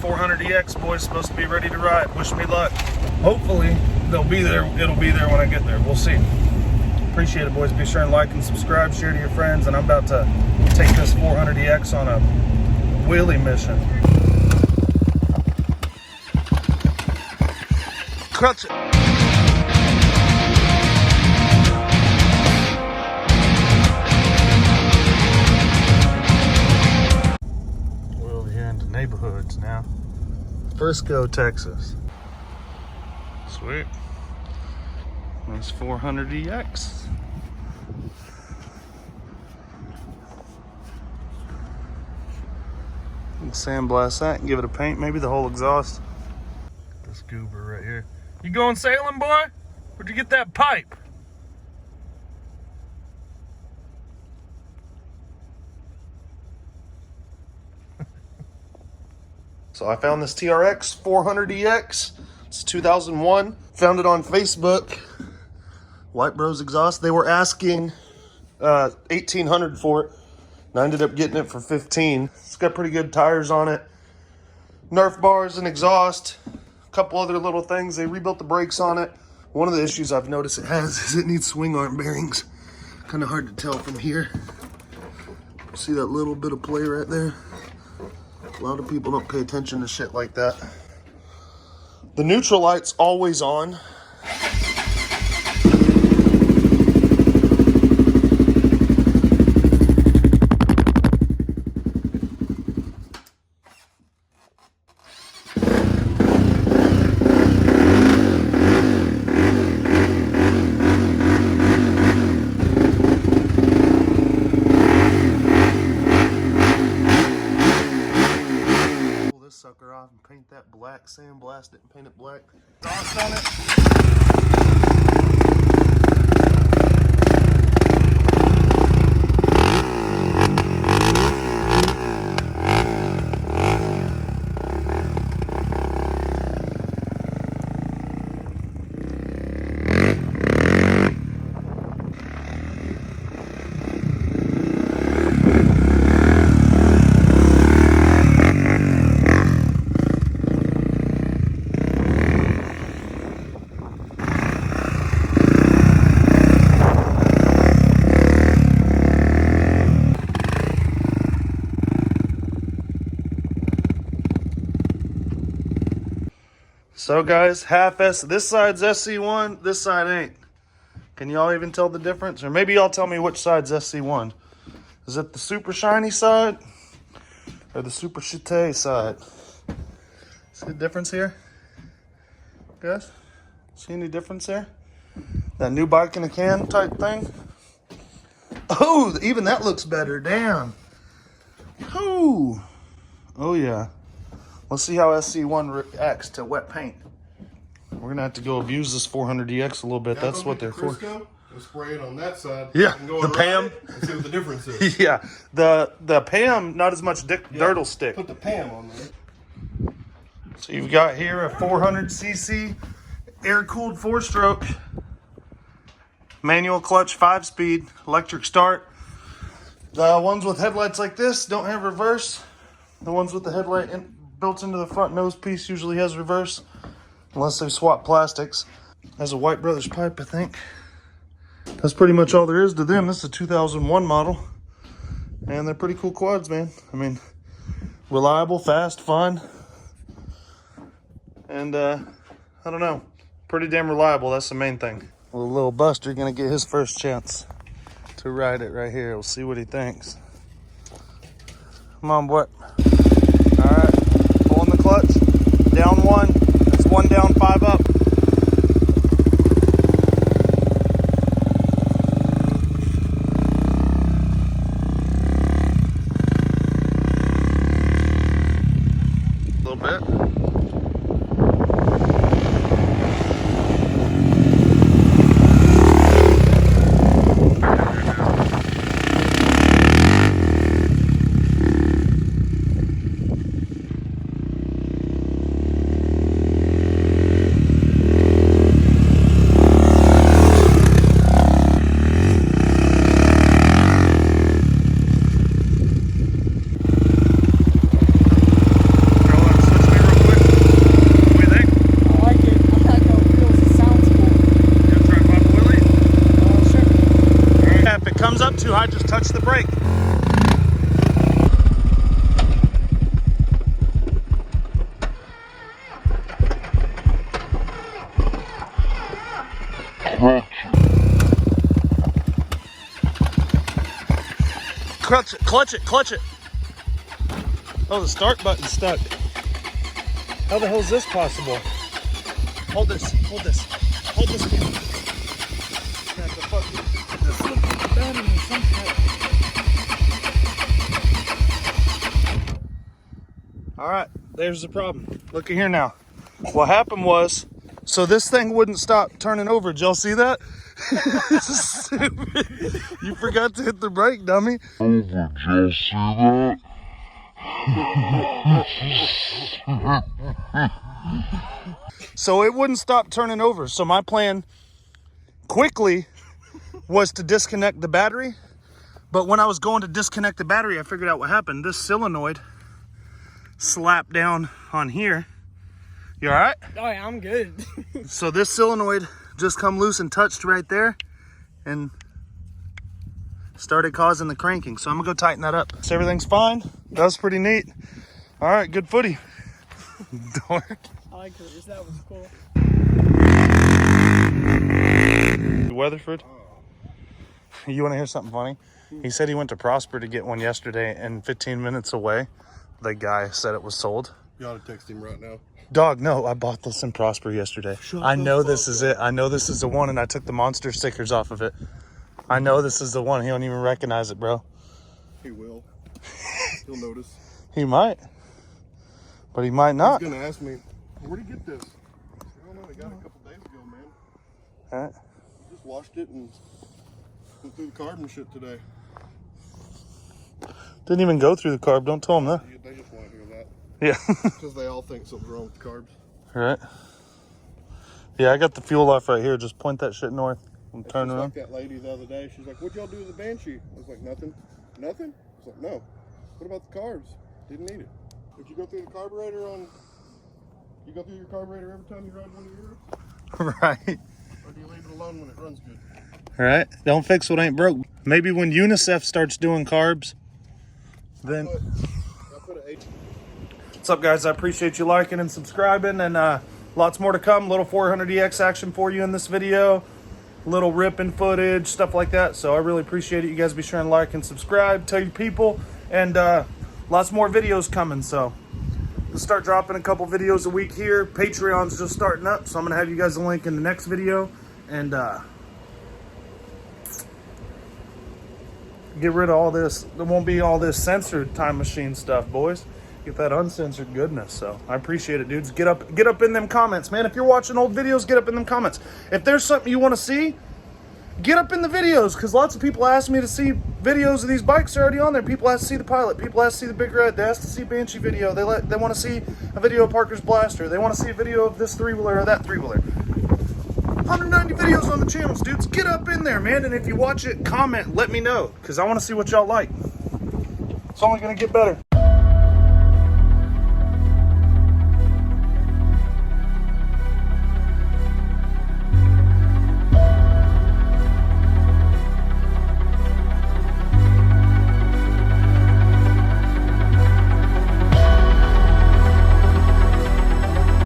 400EX boys supposed to be ready to ride. Wish me luck. Hopefully they'll be there. It'll be there when I get there. We'll see. Appreciate it, boys. Be sure and like and subscribe, share to your friends, and I'm about to take this 400EX on a wheelie mission. Crutch it. We're over here in the neighborhoods now. Frisco, Texas. Sweet. That's 400EX. Sandblast that and give it a paint, maybe the whole exhaust. This goober right here. You going sailing, boy? Where'd you get that pipe? So I found this TRX 400EX. It's 2001. Found it on Facebook. White Bros Exhaust. They were asking $1,800 for it. And I ended up getting it for $15. It's got pretty good tires on it. Nerf bars and exhaust. A couple other little things. They rebuilt the brakes on it. One of the issues I've noticed it has is it needs swing arm bearings. Kind of hard to tell from here. See that little bit of play right there? A lot of people don't pay attention to shit like that. The neutral light's always on. Sucker off and paint that black, sandblast it and paint it black. Exhaust on it. So guys, half S, this side's SC1, this side ain't. Can y'all even tell the difference? Or maybe y'all tell me which side's SC1. Is it the super shiny side or the super chite side? See the difference here? Guys, see any difference there? That new bike in a can type thing? Oh, even that looks better, damn. Oh, oh yeah. Let's see how SC1 reacts to wet paint. We're gonna have to go abuse this 400EX a little bit. That's what they're for. We'll spray it on that side. Yeah, the PAM. And see what the difference is. Yeah, the PAM, not as much dirt will stick. Put the PAM on there. So you've got here a 400cc air-cooled 4-stroke, manual clutch 5-speed, electric start. The ones with headlights like this don't have reverse. The ones with the headlight built into the front nose piece usually has reverse, unless they swap plastics. Has a White Brothers pipe, I think. That's pretty much all there is to them. This is a 2001 model, and they're pretty cool quads, man. I mean, reliable, fast, fun, and I don't know, pretty damn reliable. That's the main thing. Well, the little Buster gonna get his first chance to ride it right here. We'll see what he thinks. Come on, boy. All right. Pulling the clutch, down 1, it's 1 down, 5 up. A little bit. ride, just touch the brake. Clutch it, clutch it, clutch it. Oh, the start button's stuck. How the hell is this possible? Hold this, hold this, hold this. All right, there's the problem. Look at here now. What happened was, so this thing wouldn't stop turning over. Did y'all see that? This is stupid. You forgot to hit the brake, dummy. Did y'all see that? So it wouldn't stop turning over. So my plan quickly was to disconnect the battery. But when I was going to disconnect the battery, I figured out what happened. This solenoid slapped down on here. You all right? Oh yeah, I'm good. So this solenoid just come loose and touched right there and started causing the cranking. So I'm gonna go tighten that up. So everything's fine. That was pretty neat. All right, good footy. Dork. I like yours. That was cool. Weatherford. You want to hear something funny? He said he went to Prosper to get one yesterday, and 15 minutes away, the guy said it was sold. You ought to text him right now. Dog, no, I bought this in Prosper yesterday. I know this is it. I know this is the one, and I took the monster stickers off of it. I know this is the one. He don't even recognize it, bro. He will. He'll notice. He might, but he might not. He's gonna ask me, where'd he get this? I don't know. He got it a couple days ago, man. All right. Just washed it and went through the carb and shit today. Didn't even go through the carb. Don't tell him that. They just want to hear that. Yeah. Because they all think something's wrong with the carbs. All right. Yeah, I got the fuel off right here. Just point that shit north and turn It's around. like that lady the other day. She's like, what'd y'all do with the Banshee? I was like, nothing. Nothing? I was like, no. What about the carbs? Didn't need it. Did you go through the carburetor on... You go through your carburetor every time you ride one of yours? Right. Or do you leave it alone when it runs good? All right. Don't fix what ain't broke. Maybe when UNICEF starts doing carbs, then... I put an 8. What's up, guys? I appreciate you liking and subscribing, and lots more to come. Little 400EX action for you in this video. Little ripping footage, stuff like that. So I really appreciate it. You guys be sure and like and subscribe. Tell your people. And lots more videos coming. So we'll start dropping a couple videos a week here. Patreon's just starting up. So I'm going to have you guys a link in the next video. And get rid of all this. There won't be all this censored Time Machine stuff, boys. Get that uncensored goodness. So I appreciate it, dudes. Get up in them comments, man. If you're watching old videos, get up in them comments. If there's something you want to see, get up in the videos, because lots of people ask me to see videos of these bikes already on there. People ask to see the Pilot. People ask to see the Big Red. They ask to see Banshee video. They want to see a video of Parker's Blaster. They want to see a video of this 3-wheeler or that 3-wheeler. 190 videos on the channels, dudes. Get up in there, man. And if you watch it, comment. Let me know, because I want to see what y'all like. It's only going to get better.